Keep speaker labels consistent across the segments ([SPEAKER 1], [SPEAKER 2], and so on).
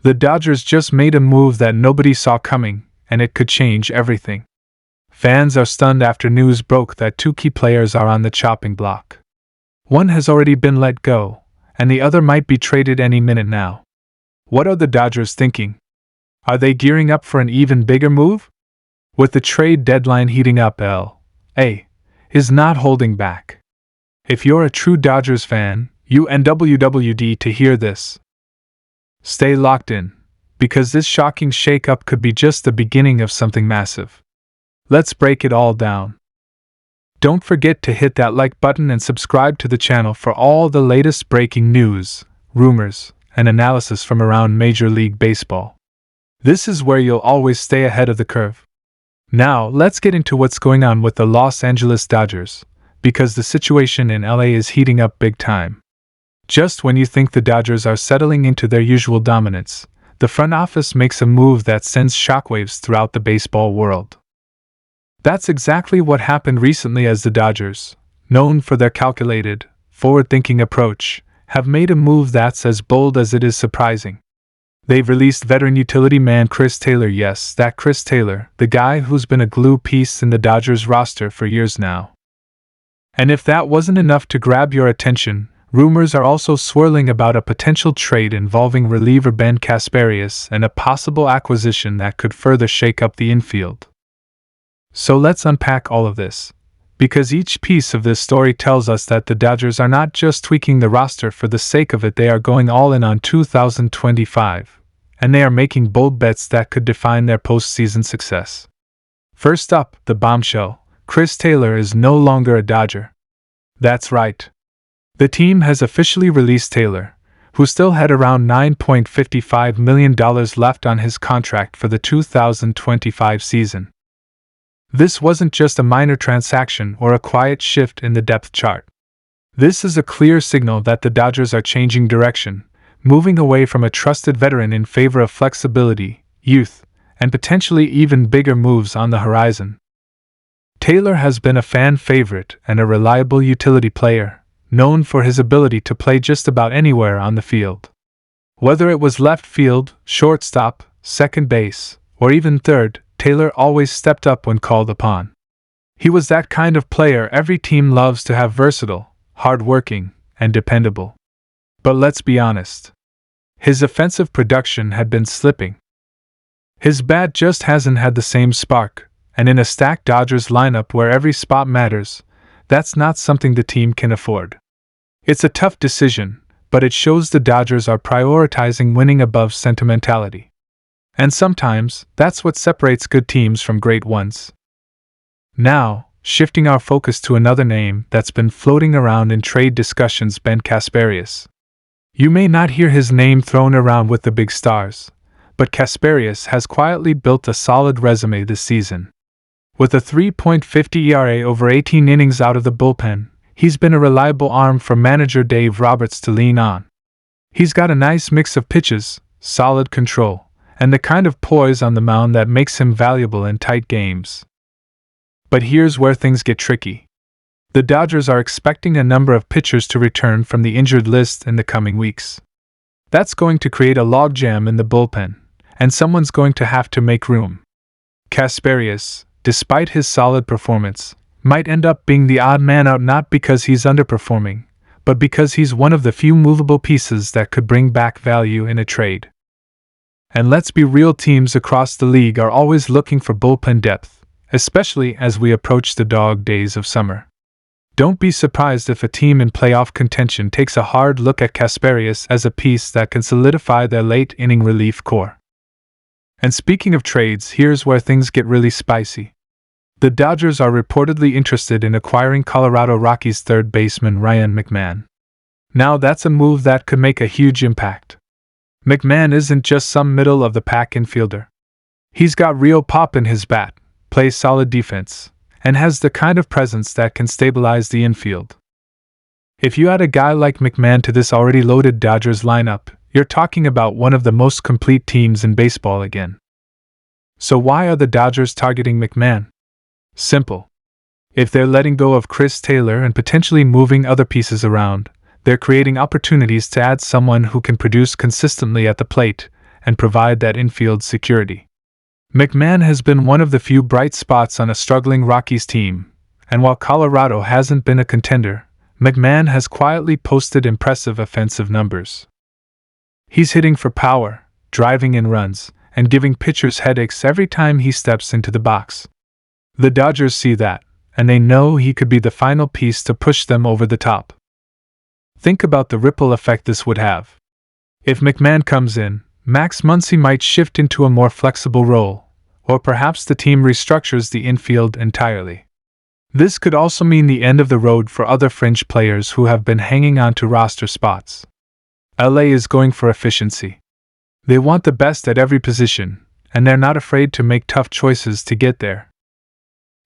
[SPEAKER 1] The Dodgers just made a move that nobody saw coming, and it could change everything. Fans are stunned after news broke that two key players are on the chopping block. One has already been let go, and the other might be traded any minute now. What are the Dodgers thinking? Are they gearing up for an even bigger move? With the trade deadline heating up, L.A. is not holding back. If you're a true Dodgers fan, you NWWD to hear this. Stay locked in, because this shocking shakeup could be just the beginning of something massive. Let's break it all down. Don't forget to hit that like button and subscribe to the channel for all the latest breaking news, rumors, and analysis from around Major League Baseball. This is where you'll always stay ahead of the curve. Now, let's get into what's going on with the Los Angeles Dodgers, because the situation in LA is heating up big time. Just when you think the Dodgers are settling into their usual dominance, the front office makes a move that sends shockwaves throughout the baseball world. That's exactly what happened recently as the Dodgers, known for their calculated, forward-thinking approach, have made a move that's as bold as it is surprising. They've released veteran utility man Chris Taylor. Yes, that Chris Taylor, the guy who's been a glue piece in the Dodgers roster for years now. And if that wasn't enough to grab your attention, rumors are also swirling about a potential trade involving reliever Ben Casperius and a possible acquisition that could further shake up the infield. So let's unpack all of this, because each piece of this story tells us that the Dodgers are not just tweaking the roster for the sake of it, they are going all in on 2025, and they are making bold bets that could define their postseason success. First up, the bombshell: Chris Taylor is no longer a Dodger. That's right. The team has officially released Taylor, who still had around $9.55 million left on his contract for the 2025 season. This wasn't just a minor transaction or a quiet shift in the depth chart. This is a clear signal that the Dodgers are changing direction, moving away from a trusted veteran in favor of flexibility, youth, and potentially even bigger moves on the horizon. Taylor has been a fan favorite and a reliable utility player, known for his ability to play just about anywhere on the field. Whether it was left field, shortstop, second base, or even third, Taylor always stepped up when called upon. He was that kind of player every team loves to have: versatile, hard-working, and dependable. But let's be honest. His offensive production had been slipping. His bat just hasn't had the same spark, and in a stacked Dodgers lineup where every spot matters, that's not something the team can afford. It's a tough decision, but it shows the Dodgers are prioritizing winning above sentimentality. And sometimes, that's what separates good teams from great ones. Now, shifting our focus to another name that's been floating around in trade discussions: Ben Casperius. You may not hear his name thrown around with the big stars, but Casperius has quietly built a solid resume this season. With a 3.50 ERA over 18 innings out of the bullpen, he's been a reliable arm for manager Dave Roberts to lean on. He's got a nice mix of pitches, solid control, and the kind of poise on the mound that makes him valuable in tight games. But here's where things get tricky. The Dodgers are expecting a number of pitchers to return from the injured list in the coming weeks. That's going to create a logjam in the bullpen, and someone's going to have to make room. Casperius, despite his solid performance, might end up being the odd man out, not because he's underperforming, but because he's one of the few movable pieces that could bring back value in a trade. And let's be real, teams across the league are always looking for bullpen depth, especially as we approach the dog days of summer. Don't be surprised if a team in playoff contention takes a hard look at Casperius as a piece that can solidify their late-inning relief core. And speaking of trades, here's where things get really spicy. The Dodgers are reportedly interested in acquiring Colorado Rockies third baseman Ryan McMahon. Now that's a move that could make a huge impact. McMahon isn't just some middle-of-the-pack infielder. He's got real pop in his bat, plays solid defense, and has the kind of presence that can stabilize the infield. If you add a guy like McMahon to this already loaded Dodgers lineup, you're talking about one of the most complete teams in baseball again. So why are the Dodgers targeting McMahon? Simple. If they're letting go of Chris Taylor and potentially moving other pieces around, they're creating opportunities to add someone who can produce consistently at the plate and provide that infield security. McMahon has been one of the few bright spots on a struggling Rockies team, and while Colorado hasn't been a contender, McMahon has quietly posted impressive offensive numbers. He's hitting for power, driving in runs, and giving pitchers headaches every time he steps into the box. The Dodgers see that, and they know he could be the final piece to push them over the top. Think about the ripple effect this would have. If McMahon comes in, Max Muncy might shift into a more flexible role, or perhaps the team restructures the infield entirely. This could also mean the end of the road for other fringe players who have been hanging on to roster spots. LA is going for efficiency. They want the best at every position, and they're not afraid to make tough choices to get there.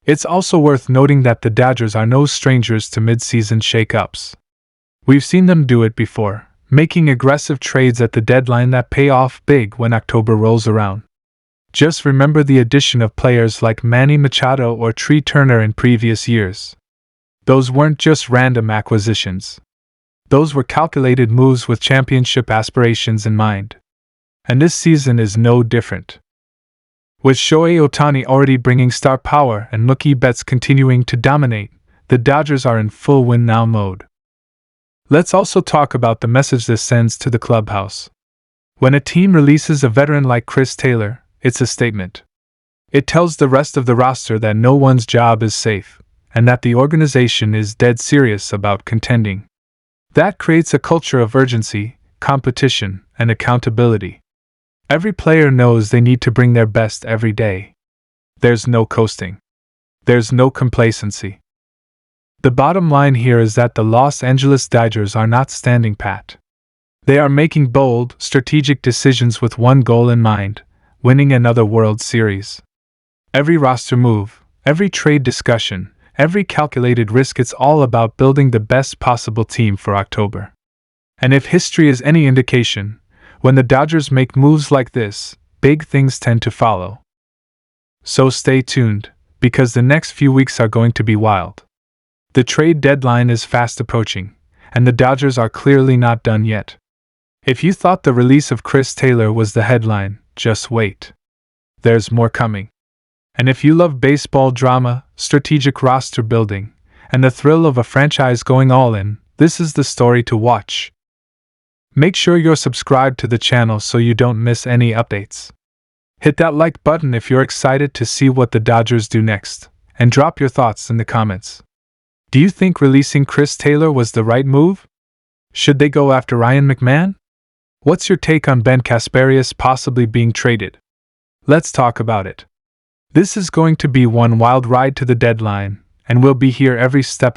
[SPEAKER 1] It's also worth noting that the Dodgers are no strangers to mid-season shakeups. We've seen them do it before, making aggressive trades at the deadline that pay off big when October rolls around. Just remember the addition of players like Manny Machado or Tree Turner in previous years. Those weren't just random acquisitions. Those were calculated moves with championship aspirations in mind. And this season is no different. With Shohei Ohtani already bringing star power and Mookie Betts continuing to dominate, the Dodgers are in full win-now mode. Let's also talk about the message this sends to the clubhouse. When a team releases a veteran like Chris Taylor, it's a statement. It tells the rest of the roster that no one's job is safe, and that the organization is dead serious about contending. That creates a culture of urgency, competition, and accountability. Every player knows they need to bring their best every day. There's no coasting. There's no complacency. The bottom line here is that the Los Angeles Dodgers are not standing pat. They are making bold, strategic decisions with one goal in mind: winning another World Series. Every roster move, every trade discussion, every calculated risk, it's all about building the best possible team for October. And if history is any indication, when the Dodgers make moves like this, big things tend to follow. So stay tuned, because the next few weeks are going to be wild. The trade deadline is fast approaching, and the Dodgers are clearly not done yet. If you thought the release of Chris Taylor was the headline, just wait. There's more coming. And if you love baseball drama, strategic roster building, and the thrill of a franchise going all in, this is the story to watch. Make sure you're subscribed to the channel so you don't miss any updates. Hit that like button if you're excited to see what the Dodgers do next, and drop your thoughts in the comments. Do you think releasing Chris Taylor was the right move? Should they go after Ryan McMahon? What's your take on Ben Casperius possibly being traded? Let's talk about it. This is going to be one wild ride to the deadline, and we'll be here every step